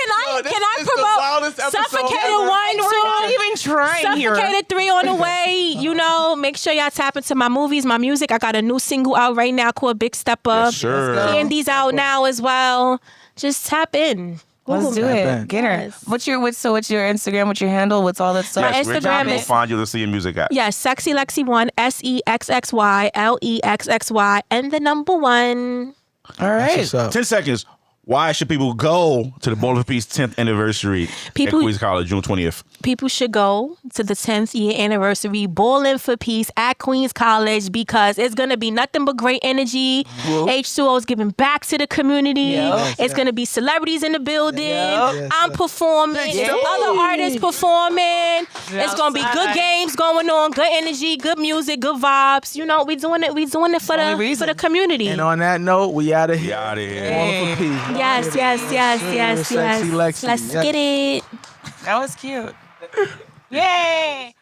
I is the promote wildest episode Suffocated ever. 1, We're not 2, even trying here. Suffocated 3 on the way. You know, make sure y'all tap into my movies, my music. I got a new single out right now called Big Step Up. Yes, sure. Candy's out now as well. Just tap in. Let's do Tap it. in. Get her. Yes. What's your Instagram? What's your handle? What's all that stuff? My Yes, where can Instagram people is- find you to see your music at? Yes, Sexxy Lexxy 1, SEXXY and the number 1. All right. What's up? 10 seconds. Why should people go to the Ballin' for Peace 10th anniversary at Queens College, June 20th? People should go to the 10th year anniversary Ballin' for Peace at Queens College because it's going to be nothing but great energy. H2O is giving back to the community. It's going to be celebrities in the building. Yes, I'm performing. Other artists performing. It's going to be good games going on, good energy, good music, good vibes. You know, we doing it for the community. And on that note, we out of We here. out of here. Ballin' for peace. Yes. Sexxy Lexxy. Let's Yes. get it. That was cute. Yay.